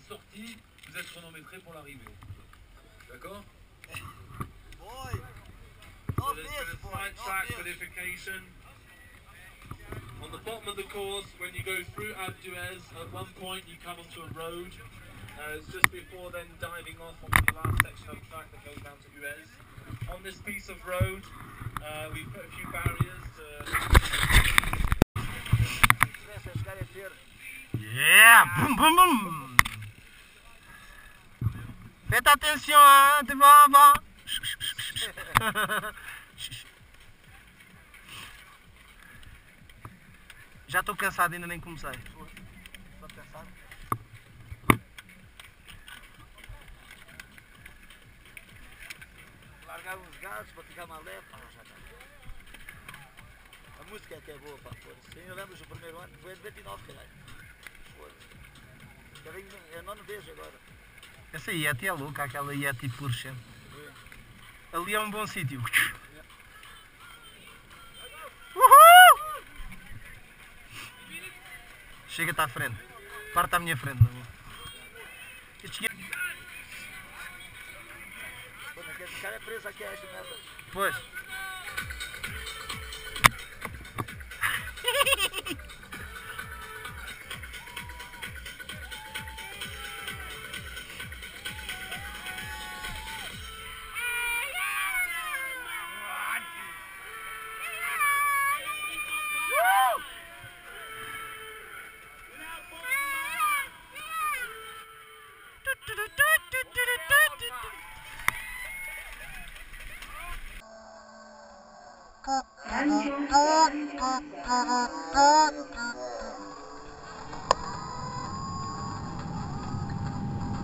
sortie, vous êtes chronométré pour l'arrivée. D'accord? Boy! So there's been a slight track qualification. On the bottom of the course, when you go through Alpe d'Huez, at one point you come onto a road. It's just before then diving off onto the last section of track that goes down to Huez. On this piece of road, we put a few barriers to... Yeah! Boum, boum, boum! Faites attention, hein! Devant, avant! Já estou cansado, ainda nem comecei. Estou cansado. Largar uns gatos para ficar mais leve. Já está. A música é que é boa para pôr. Sim, eu lembro do primeiro ano, foi em 99, caralho. Eu não vejo agora. Essa Yeti é louca, aquela Yeti Porsche. Ali é um bom sítio. Uhul! Chega-te à frente. Parte à minha frente. Este cara é preso aqui a esta merda. Pois.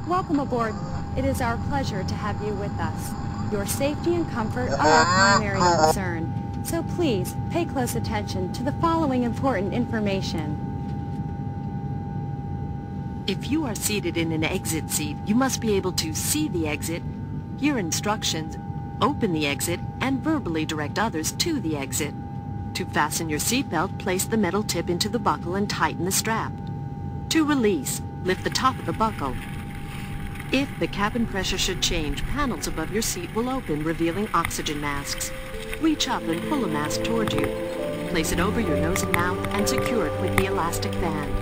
Welcome aboard. It is our pleasure to have you with us. Your safety and comfort are our primary concern, so please pay close attention to the following important information. If you are seated in an exit seat, you must be able to see the exit, hear instructions, open the exit, and verbally direct others to the exit. To fasten your seatbelt, place the metal tip into the buckle and tighten the strap. To release, lift the top of the buckle. If the cabin pressure should change, panels above your seat will open, revealing oxygen masks. Reach up and pull a mask toward you. Place it over your nose and mouth and secure it with the elastic band.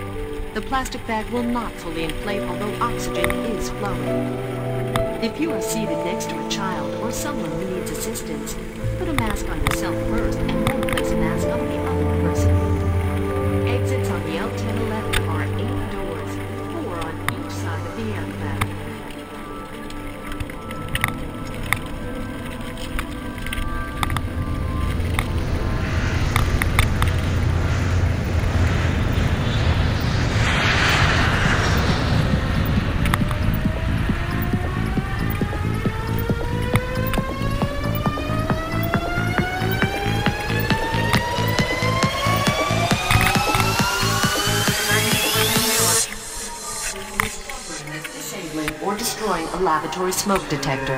The plastic bag will not fully inflate, although oxygen is flowing. If you are seated next to a child or someone who needs assistance, put a mask on yourself first and then place a mask on the other person. Exits on the L1011 are 8 doors, 4 on each side of the aircraft. Or destroying a lavatory smoke detector.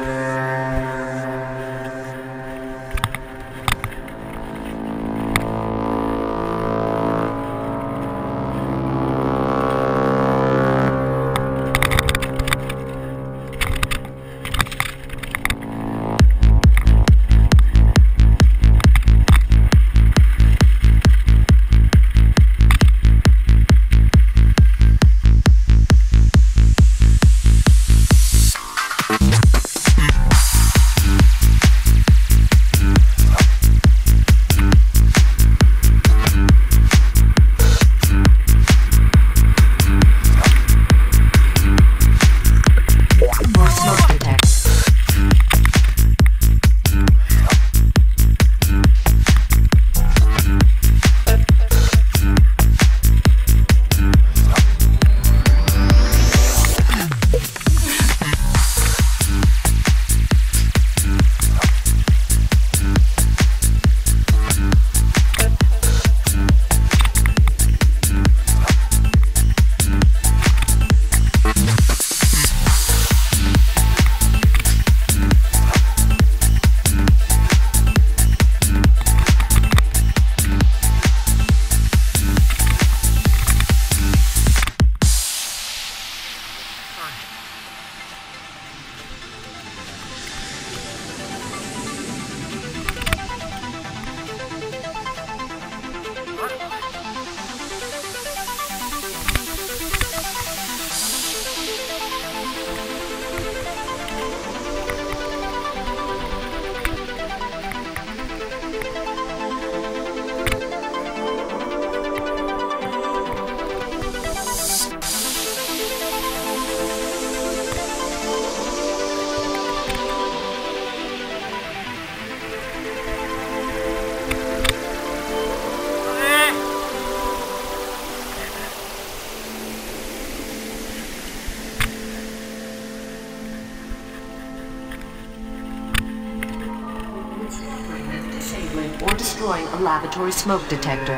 destroying a lavatory smoke detector.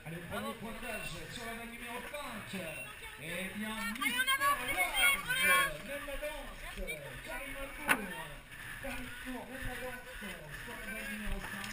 Allez, premier pointage sur la vague numéro 5. Et bien, Mister Love, mène la danse. Karim Albour, même la danse sur la vague numéro 5.